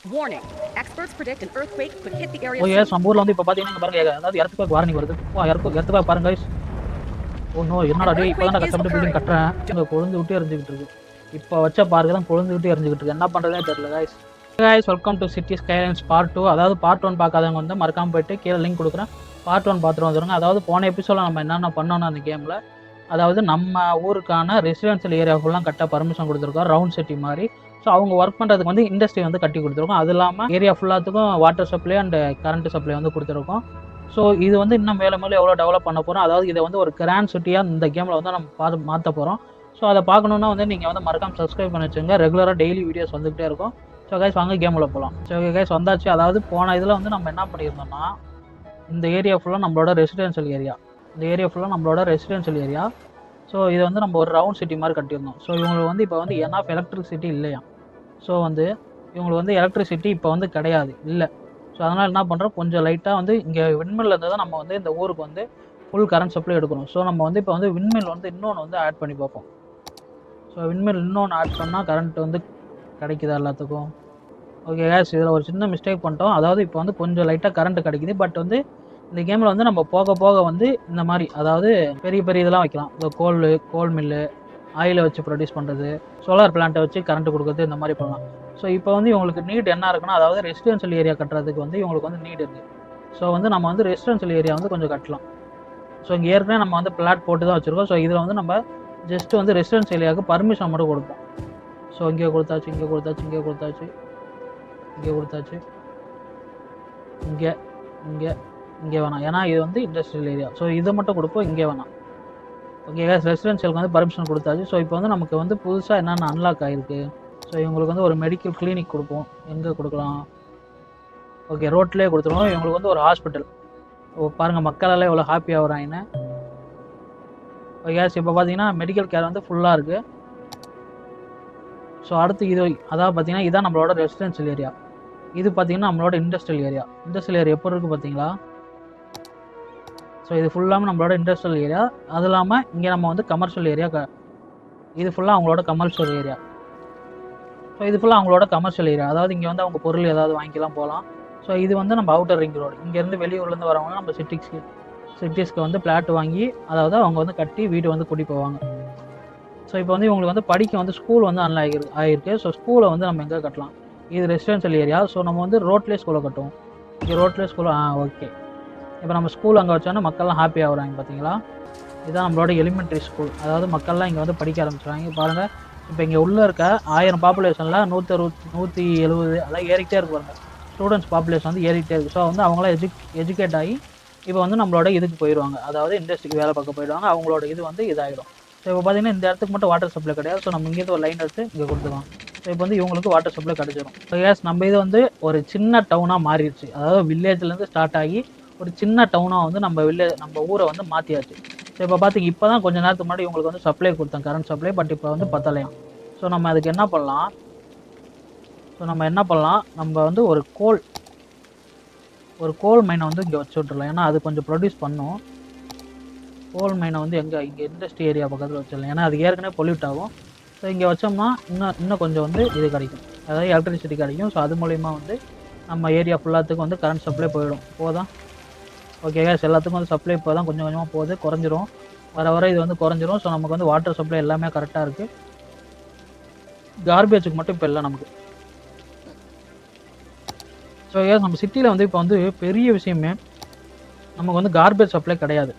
Warning. Experts predict an earthquake could hit the area oh soon. Yes நம்ம ஊரில் வந்து இப்போ பார்த்தீங்கன்னா பாருங்க அதாவது எர்த்குவேக் வார்னிங் வருது. எர்த்குவேக் பாருங்க கைஸ். ஓ நோ என்னடா டேய் இப்போ தான் கஷ்டப்பட்டு பில்டிங் கட்டுறேன். இங்கே கொழுந்து விட்டு எரிஞ்சுக்கிட்டு இருக்கு. இப்போ வச்ச பார்க்கு தான் கொழுந்து விட்டு எரிஞ்சுக்கிட்டு இருக்கு. என்ன பண்ணுறதே தெரியல guys. Guys welcome to City Skylines part 2. அதாவது பார்ட் 1 பார்க்காதவங்க வந்து மறக்காம போயிட்டு கீழே லிங்க் கொடுக்குறேன். பார்ட் 1 பார்த்துட்டு வந்துருங்க. அதாவது போன எபிசோட நம்ம என்னென்ன பண்ணோம்னா அந்த கேமில் அதாவது நம்ம ஊருக்கான ரெசிடென்ஷியல் ஏரியா ஃபுல்லாக கட்ட பர்மிஷன் கொடுத்துருக்கோம் ரவுண்ட் சிட்டி மாதிரி. ஸோ அவங்க ஒர்க் பண்ணுறதுக்கு வந்து இண்டஸ்ட்ரி வந்து கட்டி கொடுத்துருக்கோம். அது இல்லாமல் ஏரியா ஃபுல்லாத்துக்கும் water supply and current supply வந்து கொடுத்துருக்கோம். ஸோ இது வந்து இன்னும் மேலும் மேலும் எவ்வளோ டெவலப் பண்ண போகிறோம், அதாவது இதை வந்து ஒரு கிராண்ட் சிட்டியாக இந்த கேமில் வந்து நம்ம மாற்ற போகிறோம். ஸோ அதை பார்க்கணுன்னா வந்து நீங்கள் வந்து மறக்காம சப்ஸ்கிரைப் பண்ணி வச்சுங்க. ரெகுலராக டெய்லி வீடியோஸ் வந்துகிட்டே இருக்கும். ஸோ கைஸ் வாங்க கேமில் போகலாம். ஸோ கைஸ் வந்தாச்சு. அதாவது போன இதில் வந்து நம்ம என்ன பண்ணியிருந்தோம்னா இந்த ஏரியா ஃபுல்லாக நம்மளோட ரெசிடென்ஷியல் ஏரியா. இந்த ஏரியா ஃபுல்லாக நம்மளோட ரெசிடென்ஷியல் ஏரியா. ஸோ இதை வந்து நம்ம ஒரு ரவுண்ட் சிட்டி மாதிரி கட்டியிருந்தோம். ஸோ இவங்களுக்கு வந்து இப்போ வந்து என்ஆஃப் எலக்ட்ரிசிட்டி இல்லையா. ஸோ வந்து இவங்களுக்கு வந்து எலக்ட்ரிசிட்டி இப்போ வந்து கிடையாது இல்லை. ஸோ அதனால் என்ன பண்ணுறோம், கொஞ்சம் லைட்டாக வந்து இங்கே விண்மில் இருந்து தான் நம்ம வந்து இந்த ஊருக்கு வந்து ஃபுல் கரண்ட் சப்ளை எடுக்கணும். ஸோ நம்ம வந்து இப்போ வந்து விண்மில் வந்து இன்னொன்று வந்து ஆட் பண்ணி பார்ப்போம். ஸோ விண்மில் இன்னொன்று ஆட் பண்ணால் கரண்ட் வந்து கிடைக்குதா எல்லாத்துக்கும். ஓகே கேஸ், இதில் ஒரு சின்ன மிஸ்டேக் பண்ணிட்டோம். அதாவது இப்போ வந்து கொஞ்சம் லைட்டாக கரண்ட் கிடைக்குது. பட் வந்து இந்த கேமில் வந்து நம்ம போக போக வந்து இந்த மாதிரி அதாவது பெரிய பெரிய இதெல்லாம் வைக்கலாம். இந்த கோல் மில்லு, ஆயிலை வச்சு ப்ரொடியூஸ் பண்ணுறது, சோலார் பிளான்ட்டை வச்சு கரண்ட் கொடுக்குறது, இந்த மாதிரி பண்ணலாம். ஸோ இப்போ வந்து இவங்களுக்கு நீட் என்ன இருக்குன்னா, அதாவது ரெசிடென்ஷியல் ஏரியா கட்டுறதுக்கு வந்து இவங்களுக்கு வந்து நீட் இருக்குது. ஸோ வந்து நம்ம வந்து ரெசிடென்ஷியல் ஏரியா வந்து கொஞ்சம் கட்டலாம். ஸோ இங்கே ஏற்கனவே நம்ம வந்து பிளாட் போட்டு தான் வச்சுருக்கோம். ஸோ இதில் வந்து நம்ம ஜஸ்ட் வந்து ரெசிடென்ஷியல் ஏரியாவுக்கு பர்மிஷன் மட்டும் கொடுப்போம். ஸோ இங்கே கொடுத்தாச்சு, இங்கே கொடுத்தாச்சு, இங்கே கொடுத்தாச்சு, இங்கே கொடுத்தாச்சு, இங்கே இங்கே இங்கே வேணாம், ஏன்னா இது வந்து இண்டஸ்ட்ரியல் ஏரியா. ஸோ இதை மட்டும் கொடுப்போம், இங்கே வேணாம். ஓகே ரெசிடென்ஷியலுக்கு வந்து பர்மிஷன் கொடுத்தாச்சு. ஸோ இப்போ வந்து நமக்கு வந்து புதுசாக என்னென்ன அன்லாக் ஆகிருக்கு. ஸோ இவங்களுக்கு வந்து ஒரு மெடிக்கல் கிளினிக் கொடுப்போம். எங்கே கொடுக்கலாம், ஓகே ரோட்லேயே கொடுத்துருவோம். இவங்களுக்கு வந்து ஒரு ஹாஸ்பிட்டல். பாருங்கள் மக்களெல்லாம் எவ்வளோ ஹாப்பியாக வராங்கன்னு. ஓகே இப்போ பார்த்தீங்கன்னா மெடிக்கல் கேர் வந்து ஃபுல்லாக இருக்குது. ஸோ அடுத்து இது அதாவது பார்த்தீங்கன்னா இதான் நம்மளோட ரெசிடென்ஷியல் ஏரியா. இது பார்த்தீங்கன்னா நம்மளோட இண்டஸ்ட்ரியல் ஏரியா. இண்டஸ்ட்ரியல் ஏரியா எப்படி இருக்குது பார்த்தீங்களா. ஸோ இது ஃபுல்லாமல் நம்மளோட இண்டஸ்ட்ரியல் ஏரியா. அது இல்லாமல் இங்கே நம்ம வந்து கமர்ஷியல் ஏரியா. இது ஃபுல்லாக அவங்களோட கமர்ஷியல் ஏரியா. ஸோ இது ஃபுல்லாக அவங்களோட கமர்ஷியல் ஏரியா. அதாவது இங்கே வந்து அவங்க பொருள் ஏதாவது வாங்கிக்கலாம் போகலாம். ஸோ இது வந்து நம்ம அவுட்டர் ரிங் ரோடு. இங்கேருந்து வெளியூர்லேருந்து வரவங்க நம்ம சிட்டிஸ்க்கு வந்து பிளாட் வாங்கி அதாவது அவங்க வந்து கட்டி வீடு வந்து கூட்டி போவாங்க. ஸோ இப்போ வந்து இவங்களுக்கு வந்து படிக்க வந்து ஸ்கூல் வந்து ஆகிருக்கு. ஸோ ஸ்கூலை வந்து நம்ம எங்கே கட்டலாம், இது ரெசிடென்ஷியல் ஏரியா. ஸோ நம்ம வந்து ரோட்லேயே ஸ்கூலை கட்டுவோம். இங்கே ரோட்லேயே ஸ்கூல் ஓகே. இப்போ நம்ம ஸ்கூல் அங்கே வச்சோன்னா மக்கள்லாம் ஹாப்பி ஆகுறாங்க பார்த்தீங்களா. இதுதான் நம்மளோட எலிமெண்ட்ரி ஸ்கூல். அதாவது மக்கள்லாம் இங்கே வந்து படிக்க ஆரம்பிச்சிடுறாங்க. பாருங்கள் இப்போ இங்கே உள்ளே இருக்க 1000 பாப்புலேஷனில் 170 அதெல்லாம் ஏறிக்கிட்டே இருக்கு பாருங்கள். ஸ்டூடெண்ட்ஸ் பாப்புலேஷன் வந்து ஏறிக்கிட்டே இருக்குது. ஸோ வந்து அவங்களாம் எஜுகேட் ஆகி இப்போ வந்து நம்மளோட இதுக்கு போயிடுவாங்க, அதாவது இண்டஸ்ட்ரிக்கு வேலை பார்க்க போயிடுவாங்க. அவங்களோட இது வந்து இதாகிடும். ஸோ இப்போ பார்த்தீங்கன்னா இந்த இடத்துக்கு மட்டும் வாட்டர் சப்ளை கிடையாது. ஸோ நம்ம இங்கேருந்து ஒரு லைன் எடுத்து இங்கே கொடுத்துருவோம். ஸோ இப்போ வந்து இவங்களுக்கு வாட்டர் சப்ளை கிடச்சிடும். ஸோ ஏஸ் நம்ம இது வந்து ஒரு சின்ன டவுனாக மாறிடுச்சு. அதாவது வில்லேஜ்லேருந்து ஸ்டார்ட் ஆகி ஒரு சின்ன டவுனாக வந்து நம்ம ஊரை வந்து மாற்றியாச்சு. ஸோ இப்போ பார்த்தீங்க இப்போ தான் கொஞ்சம் நேரத்துக்கு முன்னாடி இவங்களுக்கு வந்து சப்ளை கொடுத்தேன், கரண்ட் சப்ளை. பட் இப்போ வந்து பத்தலையாம். ஸோ நம்ம அதுக்கு என்ன பண்ணலாம், நம்ம வந்து ஒரு கோல் மைனை வந்து இங்கே வச்சு விட்டுருலாம். ஏன்னா அது கொஞ்சம் ப்ரொடியூஸ் பண்ணும். கோல் மைனை வந்து இங்கே இண்டஸ்ட்ரி ஏரியா பக்கத்தில் வச்சிடலாம். ஏன்னா அது ஏற்கனவே பொல்யூட் ஆகும். ஸோ இங்கே வச்சோம்னா இன்னும் கொஞ்சம் வந்து இது கிடைக்கும், அதாவது எலக்ட்ரிசிட்டி கிடைக்கும். ஸோ அது மூலிமா வந்து நம்ம ஏரியா ஃபுல்லாத்துக்கு வந்து கரண்ட் சப்ளை போதும். ஓகே கேஸ், எல்லாத்துக்கும் வந்து சப்ளை இப்போ தான் கொஞ்சம் கொஞ்சமாக போகுது, குறைஞ்சிரும். வர இது வந்து குறைஞ்சிரும். ஸோ நமக்கு வந்து வாட்டர் சப்ளை எல்லாமே கரெக்டாக இருக்குது. கார்பேஜுக்கு மட்டும் இப்போ இல்லை நமக்கு. ஸோ கேஸ் நம்ம சிட்டியில் வந்து இப்போ வந்து பெரிய விஷயமே நமக்கு வந்து கார்பேஜ் சப்ளை கிடையாது.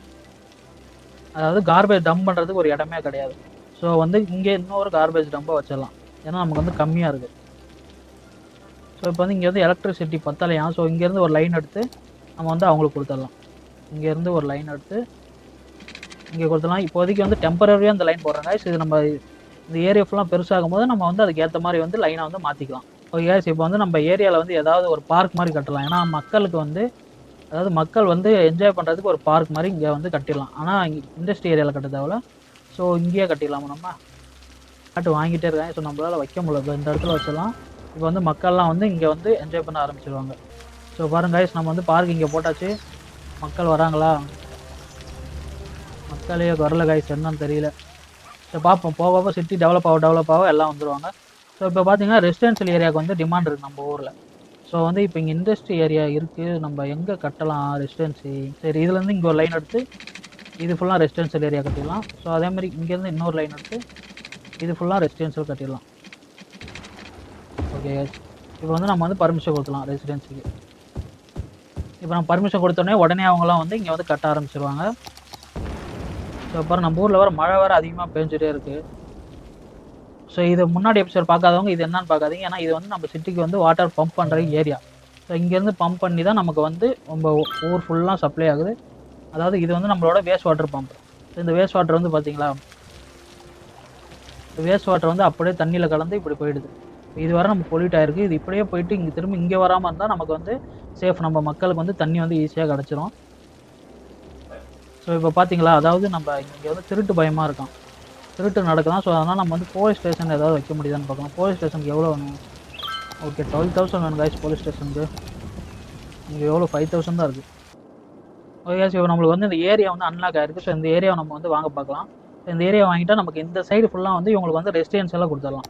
அதாவது கார்பேஜ் டம்ப் பண்ணுறதுக்கு ஒரு இடமே கிடையாது. ஸோ வந்து இங்கே இன்னொரு கார்பேஜ் டம்பை வச்சிடலாம், ஏன்னா நமக்கு வந்து கம்மியாக இருக்குது. ஸோ இப்போ வந்து இங்கே வந்து எலக்ட்ரிசிட்டி பத்தலையாம். ஸோ இங்கேருந்து ஒரு லைன் எடுத்து நம்ம வந்து அவங்களுக்கு கொடுத்துடலாம். இங்கேருந்து ஒரு லைன் எடுத்து இங்கே கொடுத்துடலாம். இப்போதைக்கு வந்து டெம்பரரியாக இந்த லைன் போடுறாங்க. இது நம்ம இந்த ஏரியா ஃபுல்லாக பெருசாகும் போது நம்ம வந்து அதுக்கு ஏற்ற மாதிரி வந்து லைனை வந்து மாற்றிக்கலாம். ஓகே இப்போ வந்து நம்ம ஏரியாவில் வந்து ஏதாவது ஒரு பார்க் மாதிரி கட்டலாம். ஏன்னா மக்களுக்கு வந்து அதாவது மக்கள் வந்து என்ஜாய் பண்ணுறதுக்கு ஒரு பார்க் மாதிரி இங்கே வந்து கட்டிடலாம். ஆனால் இங்கே இண்டஸ்ட்ரி ஏரியாவில் கட்ட தேவையில்ல. ஸோ இங்கேயே கட்டிடலாமா, நம்ம காட்டு வாங்கிட்டே இருக்காங்க. ஸோ நம்மளால் வைக்க முடியல, இந்த இடத்துல வச்சிடலாம். இப்போ வந்து மக்கள்லாம் வந்து இங்கே வந்து என்ஜாய் பண்ண ஆரம்பிச்சிடுவாங்க. ஸோ பாருங்க கைஸ், நம்ம வந்து பார்க் இங்கே போட்டாச்சு. மக்கள் வராங்களா, மக்களே வரல கைஸ், என்னன்னு தெரியல. ஸோ பார்ப்போம், போக சிட்டி டெவலப் ஆக எல்லாம் வந்துடுவாங்க. ஸோ இப்போ பார்த்தீங்கன்னா ரெசிடென்ஷியல் ஏரியாவுக்கு வந்து டிமாண்ட் இருக்குது நம்ம ஊரில். ஸோ வந்து இப்போ இங்கே இண்டஸ்ட்ரி ஏரியா இருக்குது, நம்ம எங்கே கட்டலாம் ரெசிடென்சி? சரி, இதுலேருந்து இங்கே ஒரு லைன் எடுத்து இது ஃபுல்லாக ரெசிடென்ஷியல் ஏரியா கட்டிடலாம். ஸோ அதே மாதிரி இங்கேருந்து இன்னொரு லைன் எடுத்து இது ஃபுல்லாக ரெசிடென்ஷியல் கட்டிடலாம். ஓகே, இப்போ வந்து நம்ம வந்து பர்மிஷன் கொடுக்கலாம் ரெசிடென்சிக்கு. இப்போ நம்ம பர்மிஷன் கொடுத்தோடனே உடனே அவங்களாம் வந்து இங்கே வந்து கட்ட ஆரம்பிச்சிருவாங்க. ஸோ அப்புறம் நம்ம ஊரில் வர மழை வேறு அதிகமாக பெஞ்சிட்டே இருக்குது. ஸோ இது முன்னாடி எபிசோட் பார்க்காதவங்க இது என்னன்னு பார்க்காதீங்க. ஏன்னா இது வந்து நம்ம சிட்டிக்கு வந்து வாட்டர் பம்ப் பண்ணுற ஏரியா. ஸோ இங்கேருந்து பம்ப் பண்ணி தான் நமக்கு வந்து நம்ம ஊர் ஃபுல்லாக சப்ளை ஆகுது. அதாவது இது வந்து நம்மளோட வேஸ்ட் வாட்டர் பம்ப். இந்த வேஸ்ட் வாட்டர் வந்து பார்த்தீங்களா, வேஸ்ட் வாட்டர் வந்து அப்படியே தண்ணியில் கலந்து இப்படி போயிடுது. இது வரை நம்ம பொல்யூட் ஆகிருக்கு. இது இப்படியே போயிட்டு இங்கே திரும்ப இங்கே வராமல் இருந்தால் நமக்கு வந்து சேஃப், நம்ம மக்களுக்கு வந்து தண்ணி வந்து ஈஸியாக கிடச்சிரும். ஸோ இப்போ பார்த்தீங்களா, அதாவது நம்ம இங்கே வந்து திருட்டு பயமாக இருக்கான், திருட்டு நடக்குதான். ஸோ அதனால் நம்ம வந்து போலீஸ் ஸ்டேஷன் ஏதாவது வைக்க முடியுதான்னு பார்க்கலாம். போலீஸ் ஸ்டேஷனுக்கு எவ்வளோ வேணும்? ஓகே, 12,000 வேணும் காய்ஸ் போலீஸ் ஸ்டேஷனுக்கு. இங்கே எவ்வளோ 5,000 தான் இருக்குது. ஓகே, ஸோ நம்மளுக்கு வந்து இந்த ஏரியா வந்து அன்லாக் ஆகிருக்கு. ஸோ இந்த ஏரியாவை நம்ம வந்து வாங்க பார்க்கலாம். இந்த ஏரியா வாங்கிட்டால் நமக்கு இந்த சைடு ஃபுல்லாக வந்து இவங்களுக்கு வந்து ரெசிடென்ஷியலாக கொடுத்துடலாம்.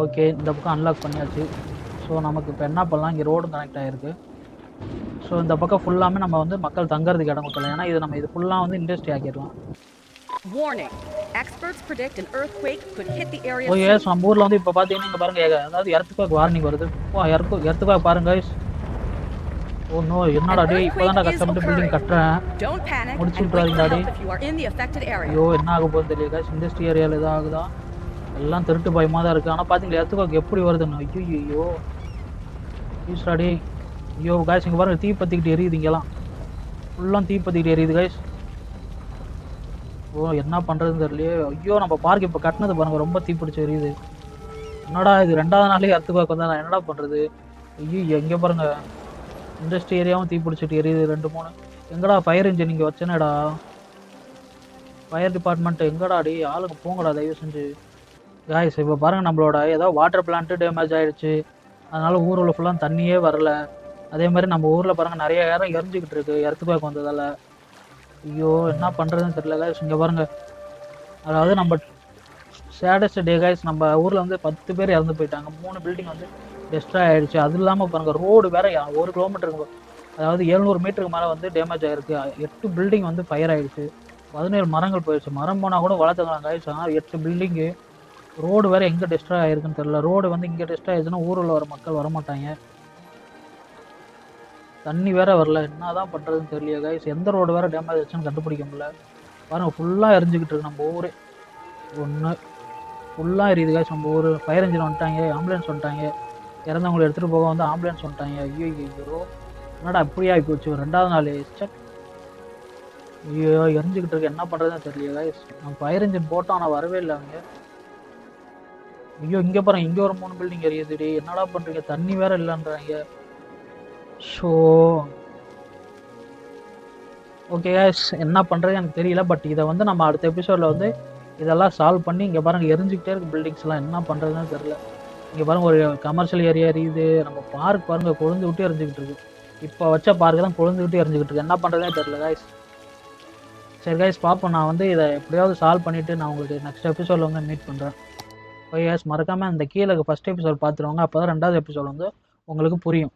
ஓகே, இந்த பக்கம் அன்லாக் பண்ணியாச்சு. ஸோ நமக்கு இப்போ என்ன பண்ணலாம், இங்கே ரோடும் கனெக்ட் ஆகிருக்கு. ஸோ இந்த பக்கம் ஃபுல்லாமே நம்ம வந்து மக்கள் தங்குறதுக்கு இடம் கொடுத்துடலாம். ஏன்னா இது நம்ம இது ஃபுல்லாக வந்து இண்டஸ்ட்ரி ஆக்கிடலாம். Warning. Experts predict an earthquake could hit the area. Okay, so நம்ம ஊரில் வந்து இப்போ பார்த்தீங்கன்னா இங்கே பாருங்க, அதாவது எர்த்குவேக் வார்னிங் வருது. எர்த்குவேக் பாருங்க guys. ஓ நோ, என்னடா டேய், இப்போதான் கஷ்டப்பட்டு பில்டிங் கட்டுறேன், முடிச்சு விட்டுறாதீங்க டேய். ஐயோ, என்ன ஆக போகுது தெரியல guys. இண்டஸ்ட்ரி ஏரியாவில் எதாவது ஆகுதா? எல்லாம் திருட்டு பயமாக தான் இருக்குது. ஆனால் பார்த்தீங்களா எர்த்குவேக் எப்படி வருதுன்னு. ஐயோ ஈஸ்டா டேய். ஐயோ guys, இங்கே பாருங்க தீ பற்றிக்கிட்டு எரியுது. இங்கெல்லாம் ஃபுல்லாக தீ பற்றிக்கிட்டு எரியுது guys. ஓ, என்ன பண்ணுறதுன்னு தெரியலையே. ஐயோ, நம்ம பார்க் இப்போ கட்டினது பாருங்கள், ரொம்ப தீப்பிடிச்சு எரியுது. என்னடா இது, 2வது நாளே எர்த்குவேக் வந்தால் நான் என்னடா பண்ணுறது? ஐயோ, எங்கே பாருங்கள் இண்டஸ்ட்ரி ஏரியாவும் தீப்பிடிச்சிட்டு எரியுது 2-3. எங்கடா ஃபயர் இன்ஜின் இங்கே வச்சேனேடா, ஃபயர் டிபார்ட்மெண்ட் எங்கடா டி, ஆளுங்க போங்கடா தயவு செஞ்சு. காய்ஸ் இப்போ பாருங்கள், நம்மளோட ஏதோ வாட்டர் பிளான்ட்டு டேமேஜ் ஆகிடுச்சு. அதனால் ஊரில் ஃபுல்லாக தண்ணியே வரல. அதே மாதிரி நம்ம ஊரில் பாருங்கள் நிறைய இடம் எரிஞ்சிக்கிட்டு இருக்கு எர்த்குவேக் வந்ததால். ஐயோ, என்ன பண்ணுறதுன்னு தெரியல காய்ஸ். இங்கே பாருங்கள், அதாவது நம்ம சேடஸ்ட் டே காய்ஸ், நம்ம ஊரில் வந்து 10 பேர் இறந்து போயிட்டாங்க. 3 பில்டிங் வந்து டெஸ்ட்ராய் ஆகிடுச்சு. அது இல்லாமல் பாருங்கள் ரோடு வேறு 1 கிலோமீட்டருக்கு, அதாவது 700 மீட்டருக்கு மேலே வந்து டேமேஜ் ஆகிருக்கு. 8 பில்டிங் வந்து ஃபயர் ஆகிடுச்சு. 17 மரங்கள் போயிடுச்சு. மரம் போனால் கூட வளர்த்துக்கலாம் காய்ஸ். ஆனால் 8 பில்டிங்கு, ரோடு வேறு எங்கே டெஸ்ட்ராய் ஆகிருக்குன்னு தெரியல. ரோடு வந்து இங்கே டெஸ்ட்ராய் ஆகிடுச்சுன்னா ஊரில் வர மக்கள் வரமாட்டாங்க. தண்ணி வேறு வரல, என்ன தான் பண்ணுறதுன்னு தெரியல காய்ஸ். எந்த ரோடு வேறு டேமேஜ் ஆச்சுன்னு கண்டுபிடிக்க முடியல. பாருங்கள் ஃபுல்லாக எரிஞ்சிக்கிட்டு இருக்கு நம்ம ஊரே. ஒன்று ஃபுல்லாக எரியுது காய்ஸ் நம்ம ஊர். ஃபயர் இன்ஜின் வந்துட்டாங்க, ஆம்புலன்ஸ் வந்துட்டாங்க, இறந்தவங்களை எடுத்துகிட்டு போக வந்து ஆம்புலன்ஸ் வந்துட்டாங்க. ஐயோ, என்னடா இப்படியா போச்சு 2வது நாள். செக், ஐயோ எரிஞ்சிக்கிட்டு இருக்கு, என்ன பண்ணுறதுன்னு தெரியல காய்ஸ். நம்ம ஃபயர் இன்ஜின் போட்டோம் ஆனால் வரவே இல்லை அவங்க. ஐயோ, இங்கே பாருங்க, இங்கே ஒரு 3 பில்டிங் எரியுதுடி. என்னடா பண்ணுறீங்க, தண்ணி வேற இல்லைன்றாங்க. ஷோ ஓகே காய்ஸ், என்ன பண்ணுறது எனக்கு தெரியல. பட் இதை வந்து நம்ம அடுத்த எபிசோடில் வந்து இதெல்லாம் சால்வ் பண்ணி, இங்கே பாருங்கள் எரிஞ்சிக்கிட்டே இருக்குது பில்டிங்ஸ்லாம், என்ன பண்ணுறதுன்னு தெரில. இங்கே பாருங்கள் ஒரு கமர்ஷியல் ஏரியா எரியுது. நம்ம பார்க் பாருங்கள் கொழுந்து விட்டு எரிஞ்சிக்கிட்டு இருக்கு. இப்போ வச்ச பார்க்கு தான் கொழுந்து விட்டு எரிஞ்சிக்கிட்டு இருக்கு. என்ன பண்ணுறதுனே தெரில காய்ஸ். சரி காய்ஸ், பார்ப்போம். நான் வந்து இதை எப்படியாவது சால்வ் பண்ணிவிட்டு நான் உங்களுக்கு நெக்ஸ்ட் எபிசோடில் வந்து மீட் பண்ணுறேன். ஓகே காய்ஸ், மறக்காமல் அந்த கீழே ஃபஸ்ட் எபிசோட் பார்த்துருவாங்க. அப்போ தான் 2வது எபிசோட் வந்து உங்களுக்கு புரியும்.